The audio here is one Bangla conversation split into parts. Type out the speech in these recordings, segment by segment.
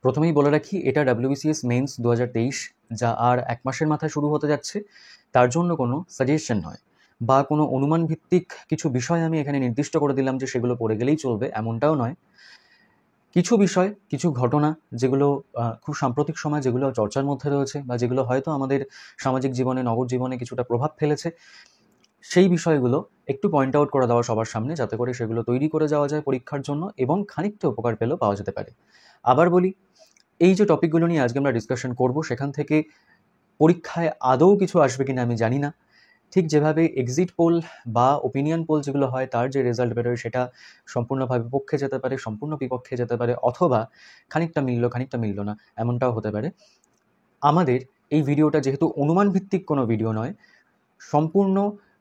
প্রথমেই বলে রাখি, এটা WBCS মেন্স 2023 যা আর 1 মাসের মাথায় শুরু হতে যাচ্ছে। তার জন্য কোনো সাজেশন নয় বা কোনো অনুমান ভিত্তিক কিছু বিষয় আমি এখানে নির্দিষ্ট করে দিলাম যে সেগুলো পড়ে গেলেই চলবে, এমনটাও নয়। কিছু বিষয়, কিছু ঘটনা যেগুলো খুব সাম্প্রতিক সময় যেগুলো চর্চার মধ্যে রয়েছে বা যেগুলো হয়তো আমাদের সামাজিক জীবনে, নগর জীবনে কিছুটা প্রভাব ফেলেছে, সেই বিষয়গুলো একটু পয়েন্ট আউট করে দেওয়া সবার সামনে, যাতে করে সেগুলো তৈরি করে যাওয়া যায় পরীক্ষার জন্য এবং খানিকটা উপকার পেলেও পাওয়া যেতে পারে। আবার বলি, এই যে টপিকগুলো নিয়ে আজকে আমরা ডিসকাশন করব, সেখান থেকে পরীক্ষায় আদৌ কিছু আসবে কিনা আমি জানি না। ঠিক যেভাবে এক্সিট পোল বা ওপিনিয়ন পোল যেগুলো হয়, তার যে রেজাল্ট বেরোয় সেটা সম্পূর্ণভাবে পক্ষে যেতে পারে, সম্পূর্ণ বিপক্ষে যেতে পারে, অথবা খানিকটা মিলল না, এমনটাও হতে পারে। আমাদের এই ভিডিওটা যেহেতু অনুমান ভিত্তিক কোনো ভিডিও নয়, সম্পূর্ণ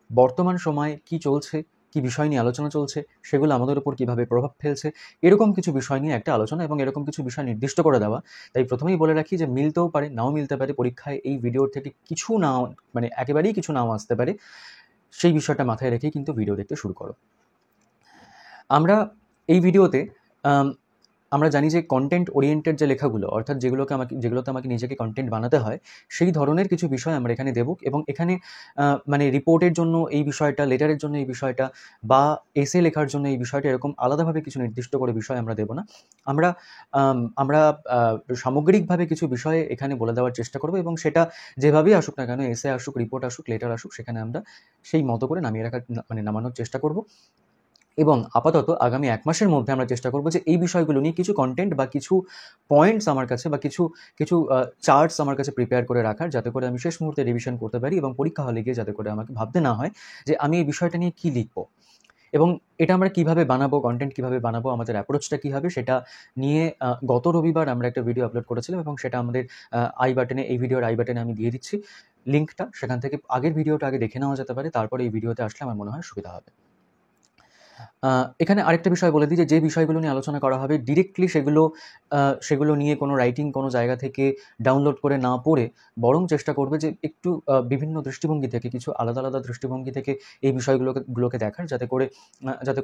বর্তমান সময়ে কি চলছে, কি বিষয় নিয়ে আলোচনা চলছে, সেগুলো আমাদের উপর কিভাবে প্রভাব ফেলছে, এরকম কিছু বিষয় নিয়ে একটা আলোচনা এবং এরকম কিছু বিষয় নির্দিষ্ট করে দেওয়া। তাই প্রথমেই বলে রাখি যে মিলতেও পারে, নাও মিলতে পারে, পরীক্ষায় এই ভিডিওর থেকে কিছু নাও, মানে একেবারেই কিছু নাও আসতে পারে। সেই বিষয়টা মাথায় রেখেই কিন্তু ভিডিও দেখতে শুরু করো। আমরা এই ভিডিওতে আমরা জানি যে কন্টেন্ট ওরিয়েন্টেড যে লেখাগুলো, অর্থাৎ যেগুলোতে আমাকে নিজেকে কন্টেন্ট বানাতে হয়, সেই ধরনের কিছু বিষয় আমরা এখানে দেব। এবং এখানে মানে রিপোর্টের জন্য এই বিষয়টা, লেটারের জন্য এই বিষয়টা, বা এসে লেখার জন্য এই বিষয়টা, এরকম আলাদাভাবে কিছু নির্দিষ্ট করে বিষয় আমরা দেব না। আমরা আমরা সামগ্রিকভাবে কিছু বিষয় এখানে বলে দেওয়ার চেষ্টা করব, এবং সেটা যেভাবেই আসুক না কেন, এসে আসুক, রিপোর্ট আসুক, লেটার আসুক, সেখানে আমরা সেই মতো করে নামানোর চেষ্টা করব। এবং আপাতত আগামী 1 মাসের মধ্যে আমরা চেষ্টা করব যে এই বিষয়গুলো নিয়ে কিছু কন্টেন্ট বা কিছু পয়েন্টস আমার কাছে, বা কিছু চার্টস আমার কাছে প্রিপেয়ার করে রাখার, যাতে করে আমি শেষ মুহূর্তে রিভিশন করতে পারি এবং পরীক্ষা হলে গিয়ে যাতে করে আমাকে ভাবতে না হয় যে আমি এই বিষয়টা নিয়ে কী লিখব, এবং এটা আমরা কীভাবে বানাবো, কন্টেন্ট কীভাবে বানাবো, আমাদের অ্যাপ্রোচটা কী হবে, সেটা নিয়ে গত রবিবার আমরা একটা ভিডিও আপলোড করেছিলাম, এবং সেটা আমাদের এই ভিডিওর আই বাটনে আমি দিয়ে দিচ্ছি লিঙ্কটা। সেখান থেকে আগের ভিডিওটা আগে দেখে নেওয়া যেতে পারে, তারপরে এই ভিডিওতে আসলে আমার মনে হয় সুবিধা হবে। এখানে আরেকটা বিষয় বলে দিই যে বিষয়গুলো নিয়ে আলোচনা করা হবে, ডিরেক্টলি সেগুলো নিয়ে কোনো রাইটিং কোনো জায়গা থেকে ডাউনলোড করে না পড়ে, বরং চেষ্টা করবে যে একটু বিভিন্ন দৃষ্টিভঙ্গি থেকে, কিছু আলাদা আলাদা দৃষ্টিভঙ্গি থেকে এই বিষয়গুলোকে দেখার, যাতে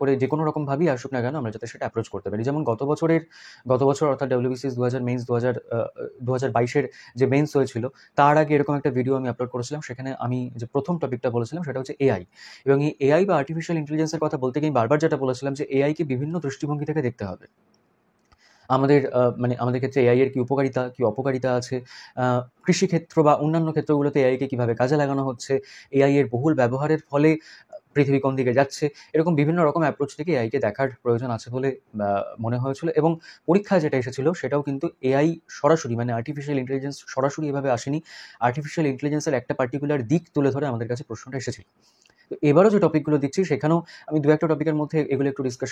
করে যে কোনো রকমভাবেই আসুক না কেন, আমরা যাতে সেটা অ্যাপ্রোচ করতে পারি। যেমন গত বছর অর্থাৎ WBCS 2022-এর যে মেন্স হয়েছিল, তার আগে এরকম একটা ভিডিও আমি আপলোড করেছিলাম। সেখানে আমি যে প্রথম টপিকটা বলেছিলাম সেটা হচ্ছে এআই। এবং এই এআই বা আর্টিফিশিয়াল ইন্টেলিজেন্সের কথা বলতে গিয়ে বারবার যেটা বলেছিলাম যে এআইকে বিভিন্ন দৃষ্টিভঙ্গি থেকে দেখতে হবে। আমাদের ক্ষেত্রে এআই এর কি উপকারিতা, কি অপকারিতা আছে, কৃষিক্ষেত্র বা অন্যান্য ক্ষেত্রগুলোতে এআইকে কিভাবে কাজে লাগানো হচ্ছে, এআই এর বহুল ব্যবহারের ফলে পৃথিবী কোন দিকে যাচ্ছে, এরকম বিভিন্ন রকম অ্যাপ্রোচ থেকে এআইকে দেখার প্রয়োজন আছে বলে মনে হয়েছিল। এবং পরীক্ষায় যেটা এসেছিল সেটাও কিন্তু এআই সরাসরি, মানে আর্টিফিশিয়াল ইন্টেলিজেন্স সরাসরি এভাবে আসেনি। আর্টিফিশিয়াল ইন্টেলিজেন্সের একটা পার্টিকুলার দিক তুলে ধরে আমাদের কাছে প্রশ্নটা এসেছিল। তো এবারও যে টপিকগুলো দিচ্ছি সেখানেও আমি 2-1টা টপিকের মধ্যে এগুলো একটু ডিসকাস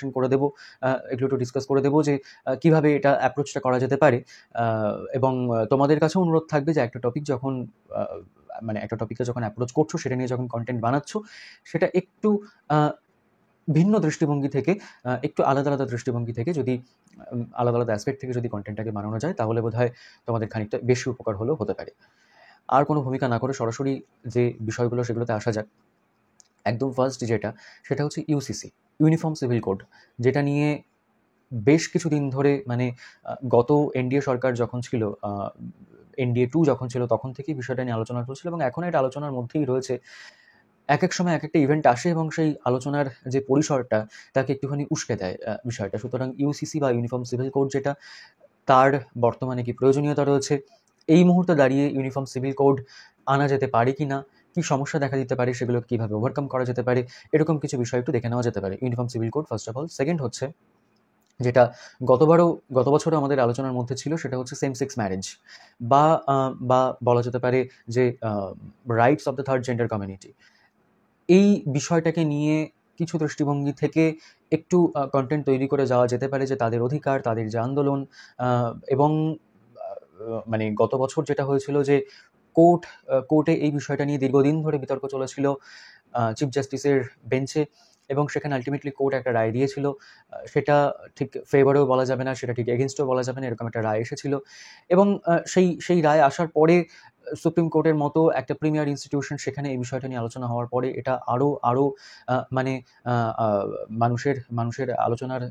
করে দেবো যে কীভাবে এটা অ্যাপ্রোচটা করা যেতে পারে। এবং তোমাদের কাছেও অনুরোধ থাকবে যে একটা টপিককে যখন অ্যাপ্রোচ করছো, সেটা নিয়ে যখন কন্টেন্ট বানাচ্ছো, সেটা একটু ভিন্ন দৃষ্টিভঙ্গি থেকে, একটু আলাদা আলাদা দৃষ্টিভঙ্গি থেকে, যদি আলাদা আলাদা অ্যাসপেক্ট থেকে যদি কন্টেন্টটাকে বানানো যায়, তাহলে বোধহয় তোমাদের খানিকটা বেশি উপকার হলেও হতে পারে। আর কোনো ভূমিকা না করে সরাসরি যে বিষয়গুলো, সেগুলোতে আসা যাক। একদম ফার্স্ট সেটা হচ্ছে ইউসিসি, ইউনিফর্ম সিভিল কোড, যেটা নিয়ে বেশ কিছুদিন ধরে, মানে গত এনডিএ সরকার যখন ছিল, NDA 2 যখন ছিল, তখন থেকেই বিষয়টা নিয়ে আলোচনা চলছিল, এবং এখন এটা আলোচনার মধ্যেই রয়েছে। এক সময় একটা ইভেন্ট আসে এবং সেই আলোচনার যে পরিসরটা, তাকে একটুখানি উস্কে দেয় বিষয়টা। সুতরাং ইউসিসি বা ইউনিফর্ম সিভিল কোড যেটা, তার বর্তমানে কি প্রয়োজনীয়তা রয়েছে, এই মুহূর্তে দাঁড়িয়ে ইউনিফর্ম সিভিল কোড আনা যেতে পারে কি না, কী সমস্যা দেখা দিতে পারে, সেগুলো কীভাবে ওভারকাম করা যেতে পারে, এরকম কিছু বিষয় একটু দেখে নেওয়া যেতে পারে। Uniform civil code first of all. Second হচ্ছে, যেটা গত বছরও আমাদের আলোচনার মধ্যে ছিল, সেটা হচ্ছে সেম সেক্স ম্যারেজ, বা বলা যেতে পারে যে rights of the third gender community. এই বিষয়টাকে নিয়ে কিছু দৃষ্টিভঙ্গি থেকে একটু কন্টেন্ট তৈরি করে যাওয়া যেতে পারে, যে তাদের অধিকার, তাদের যে আন্দোলন, এবং মানে গত বছর যেটা হয়েছিল যে কোর্টে এই বিষয়টা নিয়ে দীর্ঘদিন ধরে বিতর্ক চলেছিল চিফ জাস্টিসের বেঞ্চে, এবং সেখানে আলটিমেটলি কোর্ট একটা রায় দিয়েছিল। সেটা ঠিক ফেভারেও বলা যাবে না, সেটা ঠিক এগেনস্টেও বলা যাবে না, এরকম একটা রায় এসেছিল। এবং সেই রায় আসার পরে সুপ্রিম কোর্টের মতো একটা প্রিমিয়ার ইনস্টিটিউশন সেখানে এই বিষয়টা নিয়ে আলোচনা হওয়ার পরে এটা আরও মানে মানুষের আলোচনার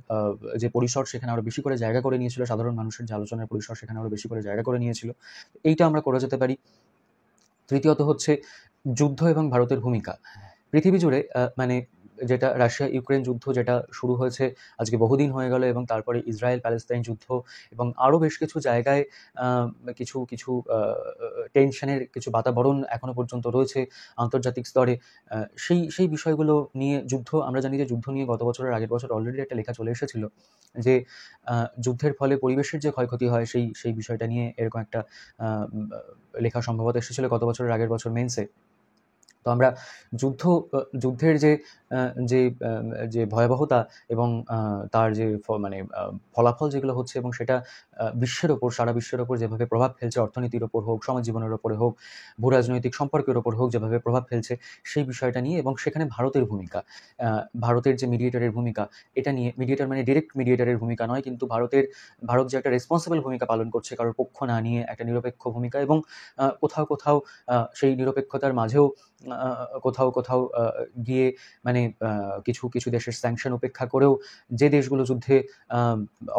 যে পরিসর সেখানে আরও বেশি করে জায়গা করে নিয়েছিল, সাধারণ মানুষের যে আলোচনার পরিসর সেখানে আরও বেশি করে জায়গা করে নিয়েছিল। এইটা আমরা করে যেতে পারি। তৃতীয়ত হচ্ছে যুদ্ধ এবং ভারতের ভূমিকা। পৃথিবী জুড়ে মানে যেটা রাশিয়া ইউক্রেন যুদ্ধ যেটা শুরু হয়েছে আজকে বহুদিন হয়ে গেল, এবং তারপরে ইসরায়েল প্যালেস্তাইন যুদ্ধ, এবং আরও বেশ কিছু জায়গায় কিছু টেনশনের কিছু বাতাবরণ এখনো পর্যন্ত রয়েছে আন্তর্জাতিক স্তরে। সেই বিষয়গুলো নিয়ে আমরা জানি যে যুদ্ধ নিয়ে গত বছরের আগের বছর অলরেডি একটা লেখা চলে এসেছিল যে যুদ্ধের ফলে পরিবেশের যে ক্ষয়ক্ষতি হয় সেই বিষয়টা নিয়ে এরকম একটা লেখা সম্ভবত এসেছিল গত বছরের আগের বছর মেন্সে। তো আমরা যুদ্ধের যে ভয়াবহতা এবং তার যে মানে ফলাফল যেগুলো হচ্ছে, এবং সেটা সারা বিশ্বের ওপর যেভাবে প্রভাব ফেলছে, অর্থনীতির ওপর হোক, সমাজ জীবনের ওপরে হোক, ভূরাজনৈতিক সম্পর্কের ওপর হোক, যেভাবে প্রভাব ফেলছে সেই বিষয়টা নিয়ে, এবং সেখানে ভারতের ভূমিকা, ভারতের যে মিডিয়েটরের ভূমিকা, এটা নিয়ে, মিডিয়েটর মানে ডিরেক্ট মিডিয়েটরের ভূমিকা নয়, কিন্তু ভারত যে একটা রেসপন্সিবল ভূমিকা পালন করছে কারোর পক্ষ না নিয়ে, একটা নিরপেক্ষ ভূমিকা, এবং কোথাও সেই নিরপেক্ষতার মাঝেও কোথাও গিয়ে মানে কিছু দেশের স্যাংশন উপেক্ষা করেও যে দেশগুলো যুদ্ধে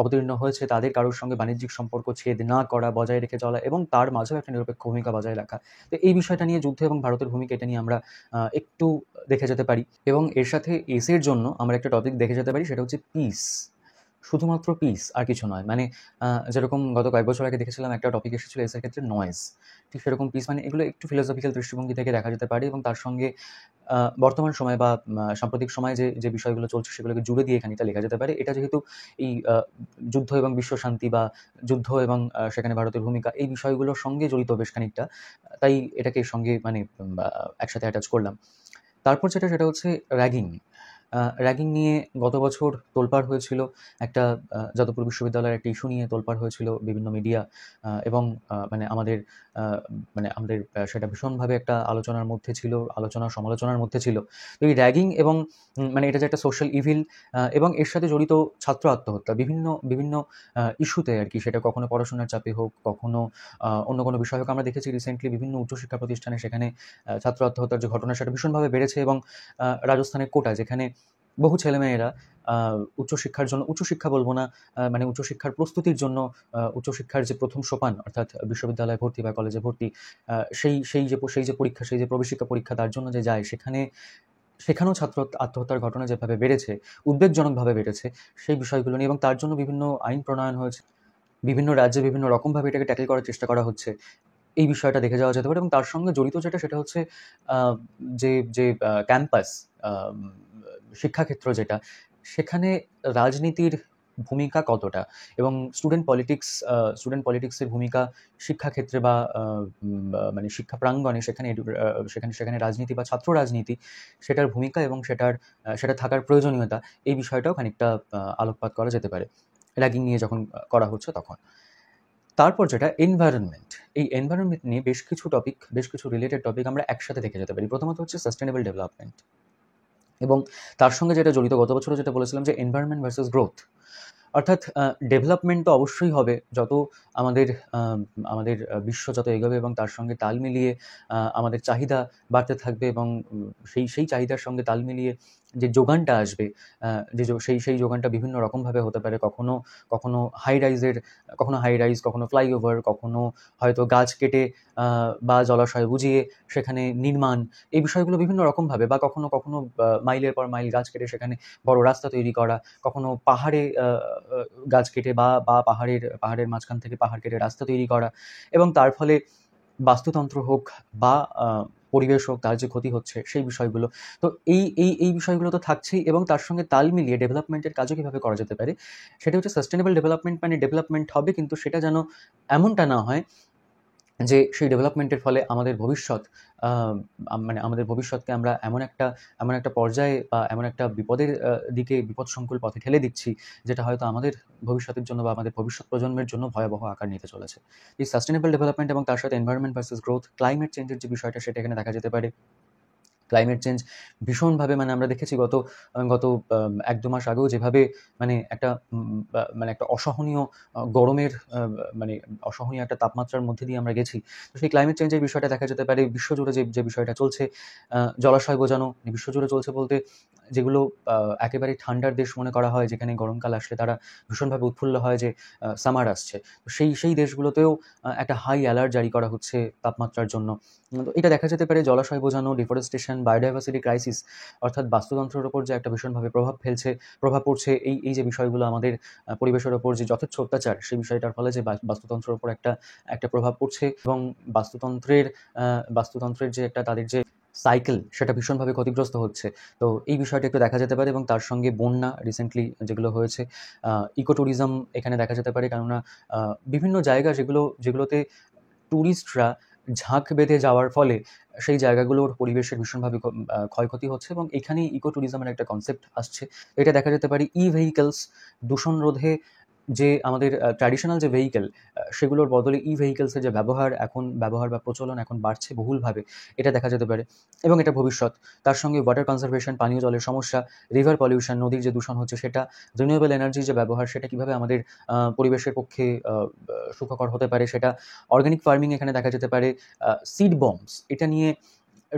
অবতীর্ণ হয়েছে তাদের কারোর সঙ্গে বাণিজ্যিক সম্পর্ক ছেদ না করা, বজায় রেখে চলা, এবং তার মাঝেও একটা নিরপেক্ষ ভূমিকা বজায় রাখা। তো এই বিষয়টা নিয়ে যুদ্ধ এবং ভারতের ভূমিকা, এটা নিয়ে আমরা একটু দেখে যেতে পারি। এবং এর সাথে এসের জন্য আমরা একটা টপিক দেখে যেতে পারি, সেটা হচ্ছে পিস। শুধুমাত্র পিস, আর কিছু নয়। মানে যেরকম গত কয়েক বছর আগে দেখেছিলাম একটা টপিক এসেছিল এসের ক্ষেত্রে, নয়েজ, ঠিক সেরকম পিস। মানে এগুলো একটু ফিলোসফিক্যাল দৃষ্টিভঙ্গি থেকে দেখা যেতে পারে, এবং তার সঙ্গে বর্তমান সময় বা সাম্প্রতিক সময়ে যে বিষয়গুলো চলছে সেগুলোকে জুড়ে দিয়ে খানিকটা লেখা যেতে পারে। এটা যেহেতু এই যুদ্ধ এবং বিশ্ব শান্তি, বা যুদ্ধ এবং সেখানে ভারতের ভূমিকা, এই বিষয়গুলোর সঙ্গে জড়িত বেশ খানিকটা, তাই এটাকে সঙ্গে মানে একসাথে অ্যাটাচ করলাম। তারপর সেটা হচ্ছে র্যাগিং। র্যাগিং নিয়ে গত বছর তোলপাড় হয়েছিল, একটা যাদবপুর বিশ্ববিদ্যালয়ের একটা ইস্যু নিয়ে তোলপাড় হয়েছিল বিভিন্ন মিডিয়া, এবং আমাদের সেটা ভীষণভাবে একটা আলোচনার মধ্যে ছিল, সমালোচনার মধ্যে ছিল। তো এই র্যাগিং এবং মানে এটা যে একটা সোশ্যাল ইভিল, এবং এর সাথে জড়িত ছাত্র আত্মহত্যা বিভিন্ন ইস্যুতে আর কি, সেটা কখনো পড়াশোনার চাপে হোক, কখনো অন্য কোনো বিষয় হোক। আমরা দেখেছি রিসেন্টলি বিভিন্ন উচ্চশিক্ষা প্রতিষ্ঠানে সেখানে ছাত্র আত্মহত্যার যে ঘটনা সেটা ভীষণভাবে বেড়েছে, এবং রাজস্থানের কোটা, যেখানে বহু ছেলেমেয়েরা উচ্চশিক্ষা বলবো না, মানে উচ্চশিক্ষার প্রস্তুতির জন্য, উচ্চশিক্ষার যে প্রথম সোপান অর্থাৎ বিশ্ববিদ্যালয়ে ভর্তি বা কলেজে ভর্তি, সেই যে পরীক্ষা, সেই যে প্রবেশিকা পরীক্ষা, তার জন্য যে যায়, সেখানেও ছাত্র আত্মহত্যার ঘটনা যেভাবে বেড়েছে, উদ্বেগজনকভাবে বেড়েছে, সেই বিষয়গুলো নিয়ে, এবং তার জন্য বিভিন্ন আইন প্রণয়ন হয়েছে, বিভিন্ন রাজ্যে বিভিন্ন রকমভাবে এটাকে ট্যাকেল করার চেষ্টা করা হচ্ছে। এই বিষয়টা দেখে যাওয়া যেতে পারে। এবং তার সঙ্গে জড়িত সেটা হচ্ছে যে ক্যাম্পাস, শিক্ষাক্ষেত্র যেটা, সেখানে রাজনীতির ভূমিকা কতটা, এবং স্টুডেন্ট পলিটিক্সের ভূমিকা শিক্ষাক্ষেত্রে, বা মানে শিক্ষা প্রাঙ্গণে, সেখানে রাজনীতি বা ছাত্র রাজনীতি, সেটার ভূমিকা এবং সেটা থাকার প্রয়োজনীয়তা, এই বিষয়টাও খানিকটা আলোকপাত করা যেতে পারে র্যাগিং নিয়ে যখন করা হচ্ছে তখন। তারপর যেটা এনভায়রনমেন্ট, এই এনভায়রনমেন্ট নিয়ে বেশ কিছু রিলেটেড টপিক আমরা একসাথে দেখে যেতে পারি। প্রথমত হচ্ছে সাস্টেনেবল ডেভেলপমেন্ট, এবং তার সঙ্গে যেটা জড়িত, গত বছরও যেটা বলেছিলাম যে এনভায়রনমেন্ট ভার্সেস গ্রোথ। অর্থাৎ ডেভেলপমেন্ট তো অবশ্যই হবে, যত আমাদের বিশ্ব যত এগোবে, এবং তার সঙ্গে তাল মিলিয়ে আমাদের চাহিদা বাড়তে থাকবে, এবং সেই চাহিদার সঙ্গে তাল মিলিয়ে যে যোগানটা আসবে, সেই যোগানটা বিভিন্ন রকমভাবে হতে পারে। কখনো হাই রাইজ, কখনো ফ্লাইওভার, কখনো হয়তো গাছ কেটে বা জলাশয় বুঝিয়ে সেখানে নির্মাণ, এই বিষয়গুলো বিভিন্ন রকমভাবে, বা কখনো মাইলের পর মাইল গাছ কেটে সেখানে বড় রাস্তা তৈরি করা, কখনো পাহাড়ে গাছ কেটে বা পাহাড়ের মাঝখান থেকে পাহাড় কেটে রাস্তা তৈরি করা, এবং তার ফলে বাস্তুতন্ত্র হোক বা পরিবেশ হোক, তার যে ক্ষতি হচ্ছে সেই বিষয়গুলো। তো এই বিষয়গুলো তো থাকছেই, এবং তার সঙ্গে তাল মিলিয়ে ডেভেলপমেন্টের কাজও কীভাবে করা যেতে পারে, সেটা হচ্ছে সাস্টেনেবল ডেভেলপমেন্ট। মানে ডেভেলপমেন্ট হবে, কিন্তু সেটা যেন এমনটা না হয় যে সেই ডেভেলপমেন্টের ফলে আমাদের ভবিষ্যৎকে আমরা এমন একটা পর্যায়ে বা এমন একটা দিকে, বিপদসংকুল পথে ঠেলে দিচ্ছি, যেটা হয়তো আমাদের ভবিষ্যতের জন্য বা আমাদের ভবিষ্যৎ প্রজন্মের জন্য ভয়াবহ আকার নিতে চলেছে। এই সাস্টেনেবল ডেভেলপমেন্ট এবং তার সাথে এনভায়রনমেন্ট ভার্সেস গ্রোথ, ক্লাইমেট চেঞ্জের যে বিষয়টা, সেটা এখানে দেখা যেতে পারে। ক্লাইমেট চেঞ্জ ভীষণভাবে মানে আমরা দেখেছি গত গত ১-২ মাস আগেও যেভাবে মানে একটা অসহনীয় গরমের মানে অসহনীয় একটা তাপমাত্রার মধ্যে দিয়ে আমরা গেছি। তো সেই ক্লাইমেট চেঞ্জের বিষয়টা দেখা যেতে পারে বিশ্বজুড়ে যে বিষয়টা চলছে, জলাশয় বোজানো বিশ্বজুড়ে চলছে বলতে যেগুলো একেবারে ঠান্ডার দেশ মনে করা হয়, যেখানে গরমকাল আসলে তারা ভীষণভাবে উৎফুল্ল হয় যে সামার আসছে। তো সেই দেশগুলোতেও একটা হাই অ্যালার্ট জারি করা হচ্ছে তাপমাত্রার জন্য। তো এটা দেখা যেতে পারে জলাশয় বোজানো, ডিফরেস্টেশন, বায়োডাইভার্সিটি ক্রাইসিস, অর্থাৎ বাস্তুতন্ত্রের ওপর যে একটা ভীষণভাবে প্রভাব পড়ছে, এই যে বিষয়গুলো আমাদের পরিবেশের ওপর যে যথেচ্ছ অত্যাচার, সেই বিষয়টার ফলে যে বাস্তুতন্ত্রের ওপর একটা প্রভাব পড়ছে এবং বাস্তুতন্ত্রের যে একটা তাদের যে সাইকেল সেটা ভীষণভাবে ক্ষতিগ্রস্ত হচ্ছে। তো এই বিষয়টা একটু দেখা যেতে পারে এবং তার সঙ্গে বন্যা রিসেন্টলি যেগুলো হয়েছে, ইকো ট্যুরিজম এখানে দেখা যেতে পারে। কেননা বিভিন্ন জায়গা যেগুলোতে ট্যুরিস্টরা ঝাঁক বেঁধে যাওয়ার ফলে সেই জায়গাগুলোর পরিবেশের ভীষণভাবে ক্ষয়ক্ষতি হচ্ছে এবং এখানেই ইকো ট্যুরিজমের একটা কনসেপ্ট আসছে। এটা দেখা যেতে পারে ভেহিকলস দূষণ রোধে যে আমাদের ট্র্যাডিশনাল যে ভেহিকেল, সেগুলোর বদলে ভেহিকলসের যে ব্যবহার বা প্রচলন এখন বাড়ছে বহুলভাবে, এটা দেখা যেতে পারে এবং এটা ভবিষ্যৎ। তার সঙ্গে ওয়াটার কনজারভেশন, পানীয় জলের সমস্যা, রিভার পলিউশন, নদীর যে দূষণ হচ্ছে সেটা, রিনিউয়েবল এনার্জির যে ব্যবহার সেটা কীভাবে আমাদের পরিবেশের পক্ষে সুখকর হতে পারে সেটা, অর্গানিক ফার্মিং এখানে দেখা যেতে পারে, সিড বম্বস এটা নিয়ে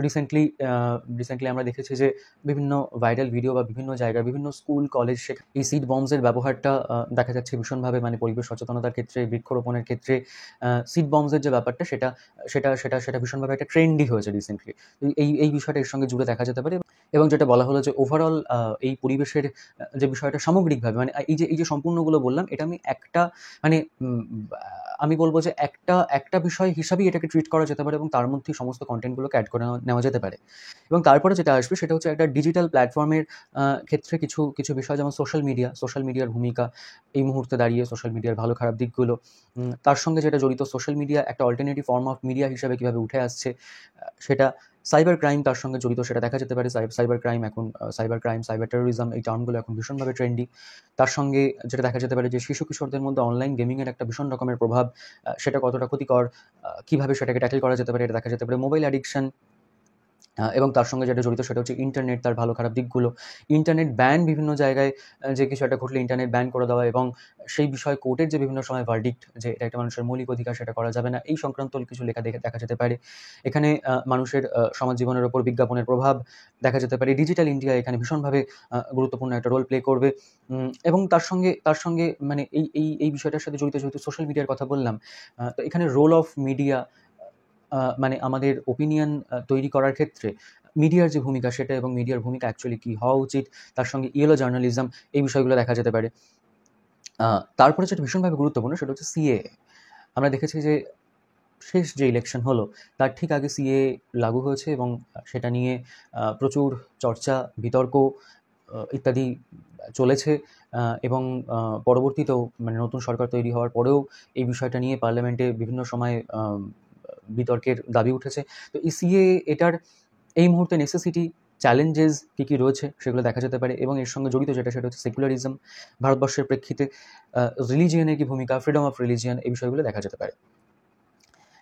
রিসেন্টলি আমরা দেখেছি যে বিভিন্ন ভাইরাল ভিডিও বা বিভিন্ন জায়গায় বিভিন্ন স্কুল কলেজ এই সিড বম্বসের ব্যবহারটা দেখা যাচ্ছে ভীষণভাবে মানে পরিবেশ সচেতনতার ক্ষেত্রে, বৃক্ষরোপণের ক্ষেত্রে সিড বম্বসের যে ব্যাপারটা সেটা ভীষণভাবে একটা ট্রেন্ডি হয়েছে রিসেন্টলি। এই বিষয়টা এর সঙ্গে জুড়ে দেখা যেতে পারে এবং যেটা বলা হলো যে ওভারঅল এই পরিবেশের যে বিষয়টা সামগ্রিকভাবে মানে এই যে সম্পূর্ণগুলো বললাম, এটা মানে আমি বলবো যে একটা বিষয় হিসাবেই এটাকে ট্রিট করা যেতে পারে এবং তার মধ্যেই সমস্ত কন্টেন্টগুলোকে অ্যাড করে নেওয়া যেতে পারে। এবং তারপরে যেটা আসবে সেটা হচ্ছে একটা ডিজিটাল প্ল্যাটফর্মের ক্ষেত্রে কিছু বিষয়, যেমন সোশ্যাল মিডিয়ার ভূমিকা এই মুহূর্তে দাঁড়িয়ে, সোশ্যাল মিডিয়ার ভালো খারাপ দিকগুলো, তার সঙ্গে যেটা জড়িত সোশ্যাল মিডিয়া একটা অল্টারনেটিভ ফর্ম অফ মিডিয়া হিসাবে কীভাবে উঠে আসছে, সেটা সাইবার ক্রাইম তার সঙ্গে জড়িত, সেটা দেখা যেতে পারে। সাইবার ক্রাইম, সাইবার টেরোরিজম এই টার্মগুলো এখন ভীষণভাবে ট্রেন্ডি। তার সঙ্গে যেটা দেখা যেতে পারে যে শিশু কিশোরদের মধ্যে অনলাইন গেমিংয়ের একটা ভীষণ রকমের প্রভাব, সেটা কতটা ক্ষতিকর, কীভাবে সেটাকে ট্যাকেল করা যেতে পারে, এটা দেখা যেতে পারে। মোবাইল অ্যাডিকশন এবং তার সঙ্গে যেটা জড়িত সেটা হচ্ছে ইন্টারনেট, তার ভালো খারাপ দিকগুলো, ইন্টারনেট ব্যান বিভিন্ন জায়গায়, যে কিছু একটা ঘটলে ইন্টারনেট ব্যান করে দেওয়া এবং সেই বিষয়ে কোর্টের যে বিভিন্ন সময় ভার্ডিক্ট যে এটা একটা মানুষের মৌলিক অধিকার, সেটা করা যাবে না, এই সংক্রান্ত কিছু লেখা দেখা যেতে পারে। এখানে মানুষের সমাজ জীবনের ওপর বিজ্ঞাপনের প্রভাব দেখা যেতে পারে। ডিজিটাল ইন্ডিয়া এখানে ভীষণভাবে গুরুত্বপূর্ণ একটা রোল প্লে করবে এবং তার সঙ্গে মানে এই বিষয়টার সাথে জড়িত যেহেতু সোশ্যাল মিডিয়ার কথা বললাম, তো এখানে রোল অফ মিডিয়া মানে আমাদের ওপিনিয়ন তৈরি করার ক্ষেত্রে মিডিয়ার যে ভূমিকা সেটা এবং মিডিয়ার ভূমিকা অ্যাকচুয়ালি কী হওয়া উচিত, তার সঙ্গে ইয়েলো জার্নালিজম, এই বিষয়গুলো দেখা যেতে পারে। তারপরে যেটা ভীষণভাবে গুরুত্বপূর্ণ সেটা হচ্ছে সিএএ। আমরা দেখেছি যে শেষ যে ইলেকশন হলো তার ঠিক আগে সিএএ লাগু হয়েছে এবং সেটা নিয়ে প্রচুর চর্চা, বিতর্ক ইত্যাদি চলেছে এবং পরবর্তীতেও মানে নতুন সরকার তৈরি হওয়ার পরেও এই বিষয়টা নিয়ে পার্লামেন্টে বিভিন্ন সময় বিতর্কের দাবি উঠেছে। তো এই সিএএ এটার এই মুহূর্তে নেসেসিটি, চ্যালেঞ্জেস কী রয়েছে সেগুলো দেখা যেতে পারে এবং এর সঙ্গে জড়িত সেটা হচ্ছে সেকুলারিজম, ভারতবর্ষের প্রেক্ষিতে রিলিজিয়নের কী ভূমিকা, ফ্রিডম অফ রিলিজিয়ন, এই বিষয়গুলো দেখা যেতে পারে।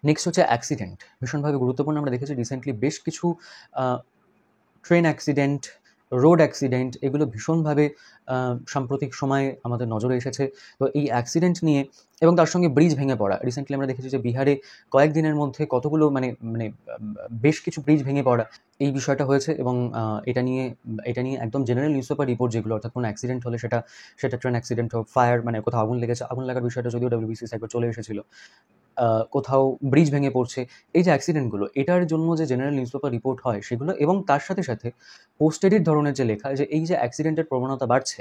নেক্সট হচ্ছে অ্যাক্সিডেন্ট, ভীষণভাবে গুরুত্বপূর্ণ। আমরা দেখেছি রিসেন্টলি বেশ কিছু ট্রেন অ্যাক্সিডেন্ট, রোড অ্যাক্সিডেন্ট, এগুলো ভীষণভাবে সাম্প্রতিক সময়ে আমাদের নজরে এসেছে। তো এই অ্যাক্সিডেন্ট নিয়ে এবং তার সঙ্গে ব্রিজ ভেঙে পড়া, রিসেন্টলি আমরা দেখেছি যে বিহারে কয়েকদিনের মধ্যে কতগুলো মানে বেশ কিছু ব্রিজ ভেঙে পড়া, এই বিষয়টা হয়েছে এবং এটা নিয়ে একদম জেনারেল নিউজপেপার রিপোর্ট যেগুলো, অর্থাৎ কোনো অ্যাক্সিডেন্ট হলে সেটা ট্রেন অ্যাক্সিডেন্ট হোক, ফায়ার মানে কোথাও আগুন লেগেছে, আগুন লাগার বিষয়টা যদিও WBCS একবার চলে এসেছিল, কোথাও ব্রিজ ভেঙে পড়ছে, এই যে অ্যাক্সিডেন্টগুলো, এটার জন্য যে জেনারেল নিউজপেপার রিপোর্ট হয় সেগুলো এবং তার সাথে সাথে পোস্ট এডিট ধরনের যে লেখা, যে এই যে অ্যাক্সিডেন্টের প্রবণতা বাড়ছে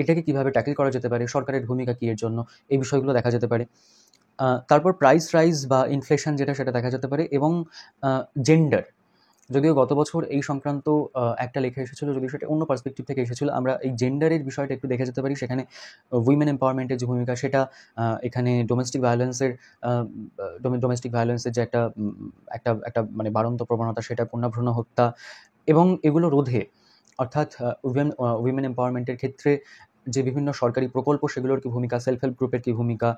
এটাকে কীভাবে ট্যাকেল করা যেতে পারে, সরকারের ভূমিকা কী এর জন্য, এই বিষয়গুলো দেখা যেতে পারে। তারপর প্রাইস রাইজ বা ইনফ্লেশন সেটা দেখা যেতে পারে এবং জেন্ডার, যদিও গত বছর এই সংক্রান্ত একটা লেখা এসেছিলো, যদিও সেটা অন্য পার্সপেক্টিভ থেকে এসেছিলো। আমরা এই জেন্ডারের বিষয়টা একটু দেখে যেতে পারি, সেখানে উইমেন এম্পাওয়ারমেন্টের যে ভূমিকা সেটা, এখানে ডোমেস্টিক ভায়োলেন্সের যে একটা মানে বাড়ন্ত প্রবণতা, সেটা কন্যা ভ্রূণ হত্যা এবং এগুলো রোধে, অর্থাৎ উইমেন এম্পাওয়ারমেন্টের ক্ষেত্রে যে বিভিন্ন সরকারি প্রকল্প সেগুলোর কী ভূমিকা, সেলফ হেল্প গ্রুপের কী ভূমিকা,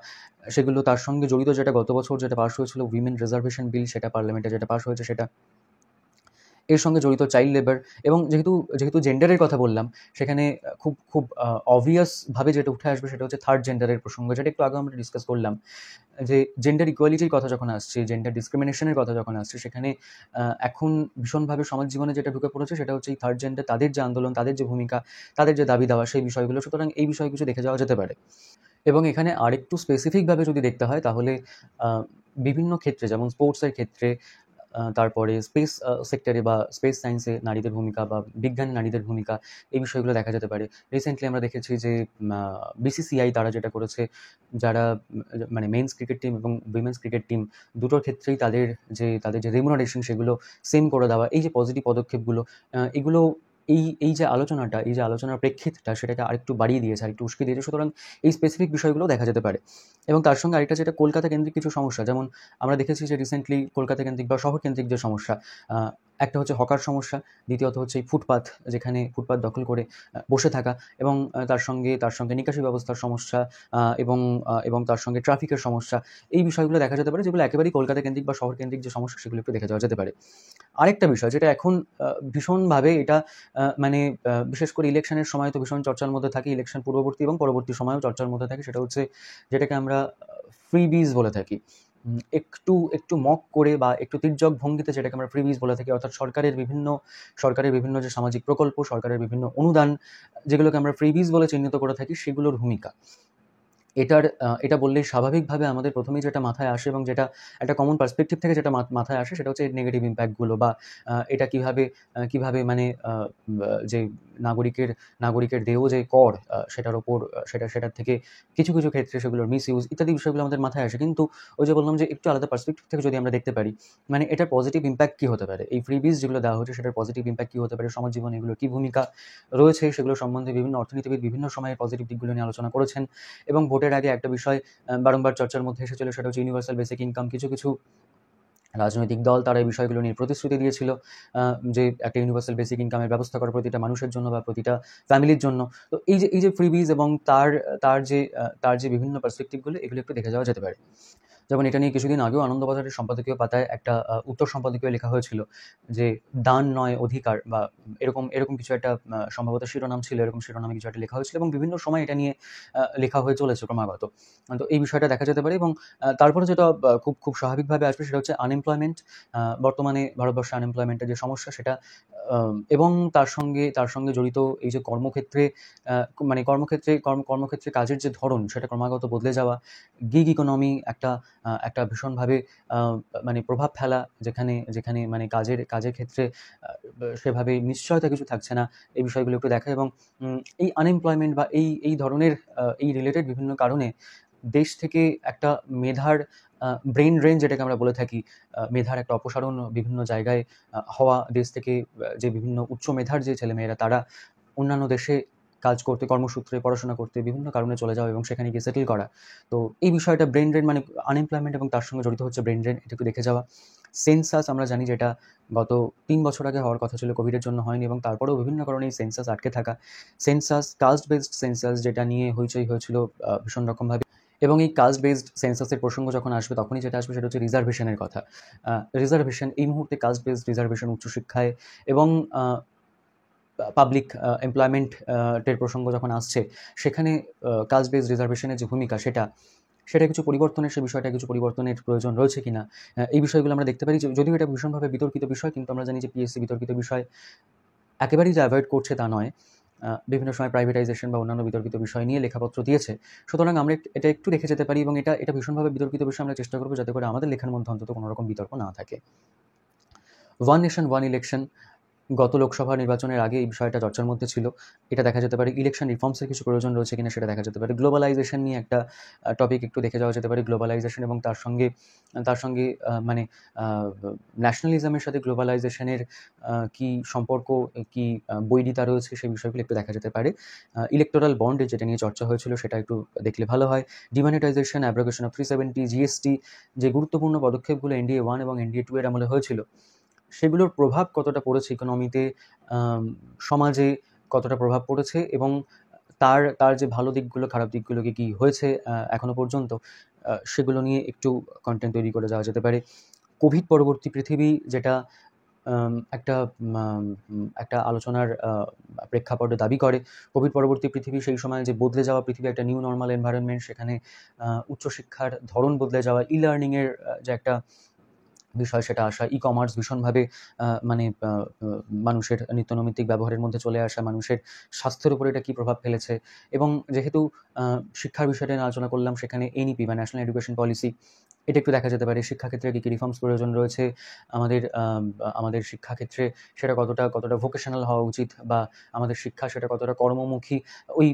সেগুলো তার সঙ্গে জড়িত যেটা গত বছর যেটা পাস হয়েছিল উইমেন রিজার্ভেশন বিল, সেটা পার্লামেন্টে যেটা পাস হয়েছে সেটা, এর সঙ্গে জড়িত চাইল্ড লেবার, এবং যেহেতু যেহেতু জেন্ডারের কথা বললাম, সেখানে খুব খুব অবভিয়াসভাবে যেটা উঠে আসবে সেটা হচ্ছে থার্ড জেন্ডারের প্রসঙ্গ, যেটা একটু আগে আমরা ডিসকাস করলাম। যে জেন্ডার ইকুয়ালিটির কথা যখন আসছে, জেন্ডার ডিসক্রিমিনেশনের কথা যখন আসছে, সেখানে এখন ভীষণভাবে সমাজ জীবনে যেটা ঢুকে পড়েছে সেটা হচ্ছে এই থার্ড জেন্ডার, তাদের যে আন্দোলন, তাদের যে ভূমিকা, তাদের যে দাবি দেওয়া, সেই বিষয়গুলো। সুতরাং এই বিষয় কিছু দেখে যাওয়া যেতে পারে। এবং এখানে আরেকটু স্পেসিফিকভাবে যদি দেখতে হয় তাহলে বিভিন্ন ক্ষেত্রে, যেমন স্পোর্টসের ক্ষেত্রে, তারপরে স্পেস সেক্টরে বা স্পেস সায়েন্সে নারীদের ভূমিকা বা বিজ্ঞানে নারীদের ভূমিকা, এই বিষয়গুলো দেখা যেতে পারে। রিসেন্টলি আমরা দেখেছি যে বিসিসিআই তারা যেটা করেছে, যারা মানে মেন্স ক্রিকেট টিম এবং উইমেন্স ক্রিকেট টিম দুটোর ক্ষেত্রেই তাদের যে রেমুনারেশন সেগুলো সেম করে দেওয়া, এই যে পজিটিভ পদক্ষেপগুলো, এগুলো এই যে আলোচনার প্রেক্ষিতটা সেটাকে আরেকটু বাড়িয়ে দিয়েছে, আরেকটু উস্কে দিয়েছে। সুতরাং এই স্পেসিফিক বিষয়গুলো দেখা যেতে পারে। এবং তার সঙ্গে আরেকটা যেটা কলকাতা কেন্দ্রিক কিছু সমস্যা, যেমন আমরা দেখেছি যে রিসেন্টলি কলকাতা কেন্দ্রিক বা শহর কেন্দ্রিক যে সমস্যা, একটা হচ্ছে হকার সমস্যা, দ্বিতীয়ত হচ্ছে এই ফুটপাথ, যেখানে ফুটপাথ দখল করে বসে থাকা, এবং তার সঙ্গে নিকাশি ব্যবস্থার সমস্যা, এবং তার সঙ্গে ট্রাফিকের সমস্যা, এই বিষয়গুলো দেখা যেতে পারে, যেগুলো একেবারেই কলকাতা কেন্দ্রিক বা শহর কেন্দ্রিক যে সমস্যা সেগুলো একটু দেখে যাওয়া যেতে পারে। আরেকটা বিষয় যেটা এখন ভীষণভাবে এটা বিশেষ করে ইলেকশনের সময় তো ভীষণ চর্চার মধ্যে থাকে, ইলেকশন পূর্ববর্তী এবং পরবর্তী সময়েও চর্চার মধ্যে থাকে, সেটা হচ্ছে যেটাকে আমরা ফ্রিবিজ বলে থাকি। একটু মক করে বা একটু তির্যক ভঙ্গিতে যেটাকে আমরা ফ্রিবিজ বলে থাকি, অর্থাৎ সরকারের বিভিন্ন যে সামাজিক প্রকল্প, সরকারের বিভিন্ন অনুদান, যেগুলোকে আমরা ফ্রিবিজ বলে চিহ্নিত করে থাকি, সেগুলোর ভূমিকা। এটা বললেই স্বাভাবিকভাবে আমাদের প্রথমেই যেটা মাথায় আসে এবং যেটা একটা কমন পার্সপেক্টিভ থেকে যেটা মাথায় আসে সেটা হচ্ছে নেগেটিভ ইম্প্যাক্টগুলো, বা এটা কিভাবে মানে যে নাগরিকের দেয় যে কর, সেটার ওপর সেটার থেকে কিছু কিছু ক্ষেত্রে সেগুলোর মিসইউজ ইত্যাদি বিষয়গুলো আমাদের মাথায় আসে। কিন্তু ওই যে বললাম যে একটু আলাদা পার্সপেক্টিভ থেকে যদি আমরা দেখতে পারি, মানে এটার পজিটিভ ইম্প্যাক্ট কী হতে পারে, এই ফ্রিবিজ যেগুলো দেওয়া হচ্ছে সেটার পজিটিভ ইম্প্যাক্ট কী হতে পারে, সমাজ জীবনে এগুলোর কী ভূমিকা রয়েছে, সেগুলো সম্বন্ধে বিভিন্ন অর্থনীতিবিদ বিভিন্ন সময়ে পজিটিভ দিকগুলো নিয়ে আলোচনা করেছেন। এবং ভোটের আগে একটা বিষয় বারংবার চর্চার মধ্যে এসেছিল, সেটা হচ্ছে ইউনিভার্সাল বেসিক ইনকাম। কিছু কিছু রাজনৈতিক দল তারা এই বিষয়গুলো নিয়ে প্রতিশ্রুতি দিয়েছিল, যে একটা ইউনিভার্সাল বেসিক ইনকামের ব্যবস্থা করা প্রতিটা মানুষের জন্য বা প্রতিটা ফ্যামিলির জন্য। তো এই যে ফ্রিবিজ এবং তার যে বিভিন্ন পার্সপেক্টিভগুলো, এগুলো একটু দেখে যাওয়া যেতে পারে। যেমন এটা নিয়ে কিছুদিন আগেও আনন্দবাজারের সম্পাদকীয় পাতায় একটা উত্তর সম্পাদকীয় লেখা হয়েছিল যে দান নয় অধিকার, বা এরকম কিছু একটা সম্ভবত শিরোনাম ছিল, এরকম শিরোনামে কিছু একটা লেখা হয়েছিল, এবং বিভিন্ন সময় এটা নিয়ে লেখা হয়ে চলেছে ক্রমাগত। তো এই বিষয়টা দেখা যেতে পারে। এবং তারপরে যেটা খুব খুব স্বাভাবিকভাবে আসবে সেটা হচ্ছে আনএমপ্লয়মেন্ট। বর্তমানে ভারতবর্ষে আনএমপ্লয়মেন্টের যে সমস্যা সেটা, এবং তার সঙ্গে জড়িত এই যে কর্মক্ষেত্রে, মানে কর্মক্ষেত্রে কাজের যে ধরন সেটা ক্রমাগত বদলে যাওয়া, গিগ ইকোনমি একটা ভীষণভাবে মানে প্রভাব ফেলা, যেখানে মানে কাজের ক্ষেত্রে সেভাবে নিশ্চয়তা কিছু থাকছে না, এই বিষয়গুলো একটু দেখা। এবং এই আনএমপ্লয়মেন্ট বা এই ধরনের এই রিলেটেড বিভিন্ন কারণে দেশ থেকে একটা মেধার ব্রেন ড্রেন যেটাকে আমরা বলে থাকি, মেধার একটা অপসারণ বিভিন্ন জায়গায় হওয়া, দেশ থেকে যে বিভিন্ন উচ্চ মেধার যে ছেলেমেয়েরা তারা অন্যান্য দেশে কাজ করতে, কর্মসূত্রে পড়াশোনা করতে বিভিন্ন কারণে চলে যাওয়া এবং সেখানে গিয়ে সেটেল করা। তো এই বিষয়টা ব্রেন ড্রেন, মানে আনএমপ্লয়মেন্ট এবং তার সঙ্গে জড়িত হচ্ছে ব্রেন ড্রেন, এটা একটু দেখে যাওয়া। সেন্সাস আমরা জানি যেটা গত ৩ বছর আগে হওয়ার কথা ছিল, কোভিডের জন্য হয়নি, এবং তারপরেও বিভিন্ন কারণে এই সেন্সাস আটকে থাকা। কাস্ট বেসড সেন্সাস যেটা নিয়ে হইচই হয়েছিল ভীষণ রকমভাবে। এবং এই কাস্ট বেসড সেন্সাসের প্রসঙ্গ যখন আসবে তখনই যেটা আসবে সেটা হচ্ছে রিজার্ভেশনের কথা। রিজার্ভেশন এই মুহূর্তে, কাস্ট বেসড রিজার্ভেশন উচ্চশিক্ষায় এবং পাবলিক এমপ্লয়মেন্টের প্রসঙ্গ যখন আসছে, সেখানে কাস্ট বেসড রিজার্ভেশনের যে ভূমিকা সেটা কিছু পরিবর্তনের, সে বিষয়টা কিছু পরিবর্তনের প্রয়োজন রয়েছে কিনা, এই বিষয়গুলো আমরা দেখতে পারি। যদিও এটা ভীষণভাবে বিতর্কিত বিষয়, কিন্তু আমরা জানি যে পিএসসি বিতর্কিত বিষয় একেবারেই যে অ্যাভয়েড করছে তা নয়, বিভিন্ন সময় প্রাইভেটাইজেশন বা অন্যান্য বিতর্কিত বিষয় নিয়ে লেখাপত্র দিয়েছে। সুতরাং আমরা এটা একটু দেখে যেতে পারি, এবং এটা ভীষণভাবে বিতর্কিত বিষয়, আমরা চেষ্টা করবো যাতে করে আমাদের লেখার মধ্যে অন্তত কোনো রকম বিতর্ক না থাকে। ওয়ান নেশন ওয়ান ইলেকশন গত লোকসভা নির্বাচনের আগে এই বিষয়টা চর্চার মধ্যে ছিল, এটা দেখা যেতে পারে। ইলেকশন রিফর্মসের কিছু প্রয়োজন রয়েছে কিনা সেটা দেখা যেতে পারে। গ্লোবালাইজেশন নিয়ে একটা টপিক একটু দেখে যাওয়া যেতে পারে। গ্লোবালাইজেশন এবং তার সঙ্গে মানে ন্যাশনালিজমের সাথে গ্লোবালাইজেশনের কি সম্পর্ক, কি বৈরিতা রয়েছে, সেই বিষয়গুলো একটু দেখা যেতে পারে। ইলেকটোরাল বন্ড যেটা নিয়ে চর্চা হয়েছিল সেটা একটু দেখলে ভালো হয়। ডিমনিটাইজেশন, অ্যাব্রোগেশন অফ 370, জিএসটি, যে গুরুত্বপূর্ণ পদক্ষেপগুলো NDA 1 এবং NDA 2 এর আমলে হয়েছিল, সেগুলোর প্রভাব কতটা পড়েছে ইকোনমিতে, সমাজে কতটা প্রভাব পড়েছে, এবং তার যে ভালো দিকগুলো, খারাপ দিকগুলো কি হয়েছে এখনো পর্যন্ত, সেগুলো নিয়ে একটু কন্টেন্ট তৈরি করে যাওয়া যেতে পারে। কোভিড পরবর্তী পৃথিবী, যেটা একটা একটা আলোচনার প্রেক্ষাপটে দাবি করে। কোভিড পরবর্তী পৃথিবী, সেই সময় যে বদলে যাওয়া পৃথিবী, একটা নিউ নরমাল এনভায়রনমেন্ট, সেখানে উচ্চশিক্ষার ধরন বদলে যাওয়া, ই-লার্নিংয়ের যে একটা বিষয় সেটা আসা, ই-কমার্স ভীষণভাবে মানে মানুষের নিত্যনৈমিত্তিক ব্যবহারের মধ্যে চলে আসা, মানুষের স্বাস্থ্যের উপর এটা কী প্রভাব ফেলেছে। এবং যেহেতু শিক্ষার বিষয়টা নিয়ে আলোচনা করলাম, সেখানে এনইপি বা ন্যাশনাল এডুকেশন পলিসি, এটা একটু দেখা যেতে পারে। শিক্ষাক্ষেত্রে কী কী রিফর্মস প্রয়োজন রয়েছে, আমাদের আমাদের শিক্ষাক্ষেত্রে সেটা কতটা ভোকেশনাল হওয়া উচিত, বা আমাদের শিক্ষা সেটা কতটা কর্মমুখী, ওই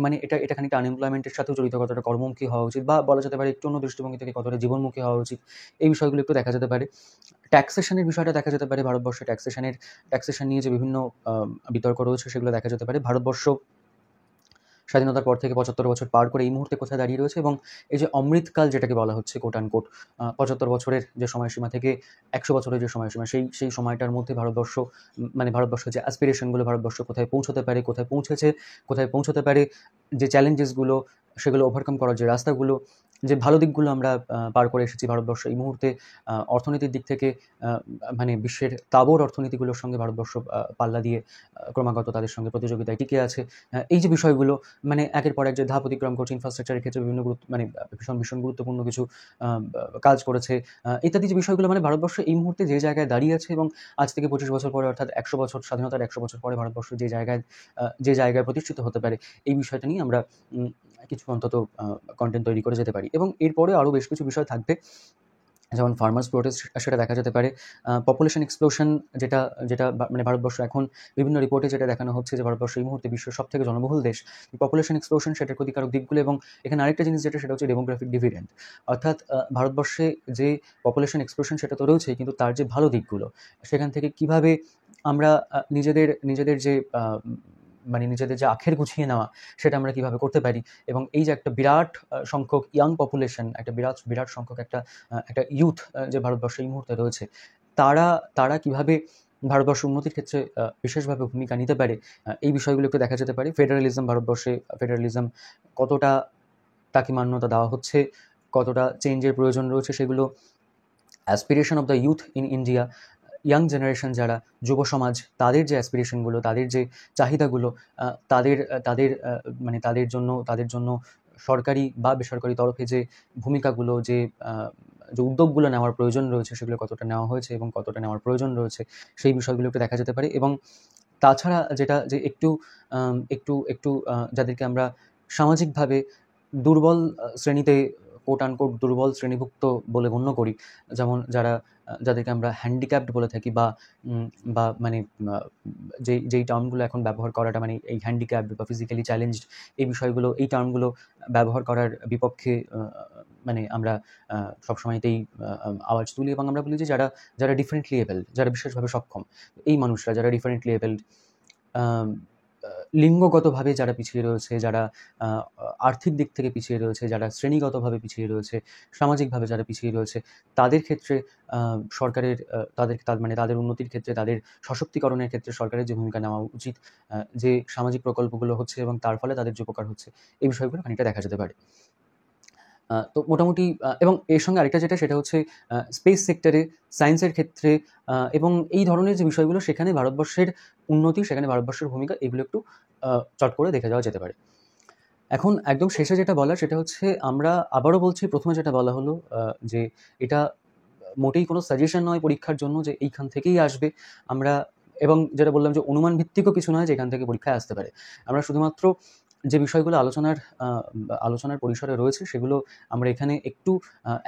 মানে এটা খানিকটা আনএমপ্লয়মেন্টের সাথেও জড়িত, কতটা কর্মমুখী হওয়া উচিত, বা বলা যেতে পারে একটু অন্য দৃষ্টিভঙ্গি থেকে কতটা জীবনমুখী হওয়া উচিত, এই বিষয়গুলো একটু দেখা যেতে পারে। ট্যাক্সেশনের বিষয়টা দেখা যেতে পারে। ভারতবর্ষে ট্যাক্সেশন নিয়ে যে বিভিন্ন বিতর্ক রয়েছে, সেগুলো দেখা যেতে পারে। ভারতবর্ষ স্বাধীনতার পর থেকে ৭৫ বছর পার করে এই মুহূর্তে কোথায় দাঁড়িয়ে রয়েছে, এবং এই যে অমৃতকাল যেটাকে বলা হচ্ছে কোট আনকোট, ৭৫ বছরের যে সময়সীমা থেকে ১০০ বছরের যে সময়সীমা, সেই সময়টার মধ্যে ভারতবর্ষ, মানে ভারতবর্ষের যে অ্যাসপিরেশনগুলো, ভারতবর্ষ কোথায় পৌঁছতে পারে, কোথায় পৌঁছেছে, কোথায় পৌঁছতে পারে, যে চ্যালেঞ্জেসগুলো, সেগুলো ওভারকাম করার যে রাস্তাগুলো, যে ভালো দিকগুলো আমরা পার করে এসেছি। ভারতবর্ষ এই মুহূর্তে অর্থনীতির দিক থেকে মানে বিশ্বের তাবড় অর্থনীতিগুলোর সঙ্গে ভারতবর্ষ পাল্লা দিয়ে ক্রমাগত তাদের সঙ্গে প্রতিযোগিতায় টিকে আছে। এই যে বিষয়গুলো, মানে একের পর এক যে ধাপ অতিক্রম করছে, ইনফ্রাস্ট্রাকচারের ক্ষেত্রে বিভিন্ন মানে ভীষণ গুরুত্বপূর্ণ কিছু কাজ করেছে, ইত্যাদি যে বিষয়গুলো, মানে ভারতবর্ষ এই মুহূর্তে যে জায়গায় দাঁড়িয়ে আছে, এবং আজ থেকে ২৫ বছর পরে, অর্থাৎ ১০০ বছর, স্বাধীনতার ১০০ বছর পরে ভারতবর্ষ যে জায়গায় প্রতিষ্ঠিত হতে পারে, এই বিষয়টা নিয়ে আমরা কিছু অন্তত কন্টেন্ট তৈরি করে যেতে পারি। এবং এরপরে আরও বেশ কিছু বিষয় থাকবে, যেমন ফার্মার্স প্রোটেস্ট, সেটা দেখা যেতে পারে। পপুলেশন এক্সপ্লোশন, যেটা মানে ভারতবর্ষ এখন বিভিন্ন রিপোর্টে যেটা দেখানো হচ্ছে যে ভারতবর্ষ এই মুহূর্তে বিশ্বের সবথেকে জনবহুল দেশ। পপুলেশন এক্সপ্লোশন, সেটার ক্ষতিকারক দিকগুলো, এবং এখানে আরেকটা জিনিস যেটা, সেটা হচ্ছে ডেমোগ্রাফিক ডিভিডেন্ড। অর্থাৎ ভারতবর্ষে যে পপুলেশন এক্সপ্লোশন, সেটা তো রয়েছেই, কিন্তু তার যে ভালো দিকগুলো, সেখান থেকে কিভাবে আমরা নিজেদের যে মানে নিজেদের যে আখের গুছিয়ে নেওয়া, সেটা আমরা কিভাবে করতে পারি। এবং এই যে একটা বিরাট সংখ্যক ইয়াং পপুলেশন, একটা বিরাট সংখ্যক একটা ইউথ যে ভারতবর্ষে এই মুহূর্তে রয়েছে, তারা কিভাবে ভারতবর্ষ উন্নতির ক্ষেত্রে বিশেষভাবে ভূমিকা নিতে পারে, এই বিষয়গুলো একটু দেখা যেতে পারে। ভারতবর্ষে ফেডারালিজম কতটা, তাকে মান্যতা দেওয়া হচ্ছে, কতটা চেঞ্জের প্রয়োজন রয়েছে, সেগুলো aspiration of the youth in India, young generation যারা, যুব সমাজ, তাদের যে অ্যাসপিরেশনগুলো, তাদের যে চাহিদাগুলো, তাদের তাদের মানে তাদের জন্য সরকারি বা বেসরকারি তরফে যে ভূমিকাগুলো, যে উদ্যোগগুলো নেওয়ার প্রয়োজন রয়েছে, সেগুলো কতটা নেওয়া হয়েছে এবং কতটা নেওয়ার প্রয়োজন রয়েছে, সেই বিষয়গুলো একটু দেখা যেতে পারে। এবং তাছাড়া যেটা, যে একটু যাদেরকে আমরা সামাজিকভাবে দুর্বল শ্রেণীতে, কোট আনকোট দুর্বল শ্রেণীভুক্ত বলে গণ্য করি, যেমন যাদেরকে আমরা হ্যান্ডিক্যাপড বলে থাকি, বা মানে যেই টার্মগুলো এখন ব্যবহার করাটা, মানে এই হ্যান্ডিক্যাপড বা ফিজিক্যালি চ্যালেঞ্জড, এই বিষয়গুলো, এই টার্মগুলো ব্যবহার করার বিপক্ষে মানে আমরা সবসময়তেই আওয়াজ তুলি, এবং আমরা বলি যে যারা ডিফারেন্টলি এবেলড, যারা বিশেষভাবে সক্ষম, এই মানুষরা যারা ডিফারেন্টলি এবেলড, লিঙ্গগতভাবে যারা পিছিয়ে রয়েছে, যারা আর্থিক দিক থেকে পিছিয়ে রয়েছে, যারা শ্রেণীগতভাবে পিছিয়ে রয়েছে, সামাজিকভাবে যারা পিছিয়ে রয়েছে, তাদের ক্ষেত্রে সরকারের মানে তাদের উন্নতির ক্ষেত্রে, তাদের সশক্তিকরণের ক্ষেত্রে সরকারের যে ভূমিকা নেওয়া উচিত, যে সামাজিক প্রকল্পগুলো হচ্ছে এবং তার ফলে তাদের যে উপকার হচ্ছে, এই বিষয়গুলো খানিকটা দেখা যেতে পারে। তো মোটামুটি, এবং এর সঙ্গে আরেকটা যেটা, সেটা হচ্ছে স্পেস সেক্টরে, সায়েন্সের ক্ষেত্রে, এবং এই ধরনের যে বিষয়গুলো, সেখানে ভারতবর্ষের উন্নতি, সেখানে ভারতবর্ষের ভূমিকা, এগুলো একটু চট করে দেখে যাওয়া যেতে পারে। এখন একদম শেষে যেটা বলার, সেটা হচ্ছে, আমরা আবারও বলছি, প্রথমে যেটা বলা হলো, যে এটা মোটেই কোনো সাজেশন নয় পরীক্ষার জন্য যে এইখান থেকেই আসবে, আমরা, এবং যেটা বললাম যে অনুমান ভিত্তিকও কিছু নয় যে এখান থেকে পরীক্ষায় আসতে পারে। আমরা শুধুমাত্র যে বিষয়গুলো আলোচনার পরিসরে রয়েছে, সেগুলো আমরা এখানে একটু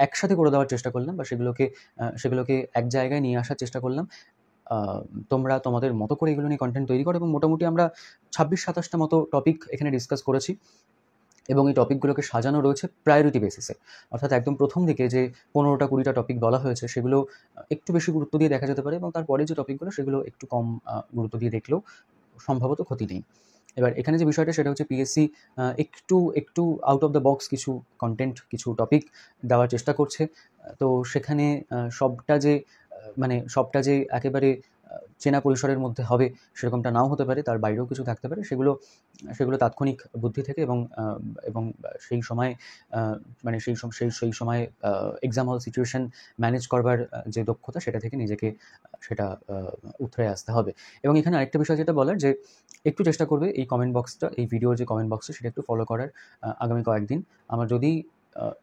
একসাথে করে দেওয়ার চেষ্টা করলাম, বা সেগুলোকে এক জায়গায় নিয়ে আসার চেষ্টা করলাম। তোমরা তোমাদের মতো করে এগুলো নিয়ে কন্টেন্ট তৈরি করো, এবং মোটামুটি আমরা ২৬-২৭টা মতো টপিক এখানে ডিসকাস করেছি, এবং এই টপিকগুলোকে সাজানো রয়েছে প্রায়োরিটি বেসিসে। অর্থাৎ একদম প্রথম দিকে যে ১৫টা-২০টা টপিক বলা হয়েছে, সেগুলো একটু বেশি গুরুত্ব দিয়ে দেখা যেতে পারে, এবং তারপরে যে টপিকগুলো, সেগুলো একটু কম গুরুত্ব দিয়ে দেখলেও সম্ভবত ক্ষতি নেই। এবার এখানে যে বিষয়টা, সেটা হচ্ছে পিএসসি একটু আউট অফ দ্য বক্স কিছু কন্টেন্ট, কিছু টপিক দেওয়ার চেষ্টা করছে। তো সেখানে সবটা যে একেবারে চেনা পরিসরের মধ্যে হবে সেরকমটা নাও হতে পারে, তার বাইরেও কিছু থাকতে পারে। সেগুলো তাৎক্ষণিক বুদ্ধি থেকে এবং সেই সময় মানে সেই সময় এক্সাম হল সিচুয়েশন ম্যানেজ করবার যে দক্ষতা, সেটা থেকে নিজেকে সেটা উতরে আসতে হবে। এবং এখানে আরেকটা বিষয় যেটা বলার, যে একটু চেষ্টা করবে এই কমেন্ট বক্সটা, এই ভিডিওর যে কমেন্ট বক্সটা সেটা একটু ফলো করার আগামী কয়েকদিন। আমার যদি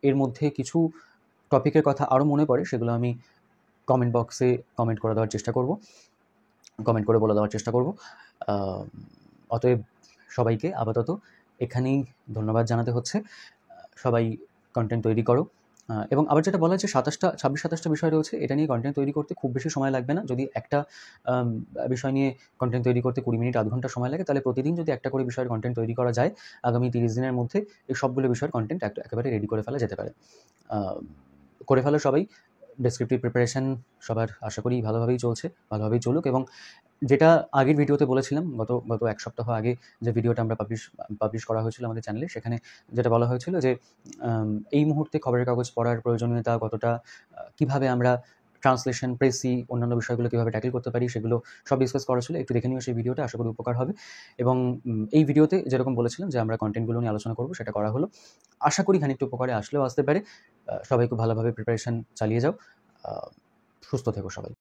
এর মধ্যে কিছু টপিকের কথা আরও মনে পড়ে, সেগুলো আমি কমেন্ট বক্সে কমেন্ট করে দেওয়ার চেষ্টা করব, কমেন্ট করে বলে দেওয়ার চেষ্টা করব। অতএব সবাইকে আপাতত এখানেই ধন্যবাদ জানাতে হচ্ছে। সবাই কন্টেন্ট তৈরি করো। এবং আবার যেটা বলা হচ্ছে 26-27টা বিষয় রয়েছে, এটা নিয়ে কন্টেন্ট তৈরি করতে খুব বেশি সময় লাগবে না। যদি একটা বিষয় নিয়ে কন্টেন্ট তৈরি করতে 20 মিনিট আধ ঘন্টা সময় লাগে, তাহলে প্রতিদিন যদি একটা করে বিষয়ের কন্টেন্ট তৈরি করা যায়, আগামী 30 দিনের মধ্যে এই সবগুলো বিষয়ের কন্টেন্ট একেবারে রেডি করে ফেলা যেতে পারে। করে ফেলো সবাই। ডেসক্রিপটিভ প্রিপারেশন সবার আশা করি ভালোভাবেই চলছে, ভালোভাবেই চলুক। এবং যেটা আগের ভিডিওতে বলেছিলাম, গত এক সপ্তাহ আগে যে ভিডিওটা আমরা পাবলিশ করা হয়েছিল আমাদের চ্যানেলে, সেখানে যেটা বলা হয়েছিল যে এই মুহূর্তে খবরের কাগজ পড়ার প্রয়োজনীয়তা কতটা, কীভাবে আমরা ট্রান্সলেশন, প্রেসি, অন্যান্য বিষয়গুলো কীভাবে ট্যাকেল করতে পারি, সেগুলো সব ডিসকাস করা ছিল। একটু দেখে নিও সেই ভিডিওটা, আশা করি উপকার হবে। এবং এই ভিডিওতে যেরকম বলেছিলাম যে আমরা কন্টেন্টগুলো নিয়ে আলোচনা করব, সেটা করা হলো। আশা করি খানিকটা উপকারে আসলেও আসতে পারে। সবাই খুব ভালোভাবে প্রিপারেশন চালিয়ে যাও। সুস্থ থেকো সবাই।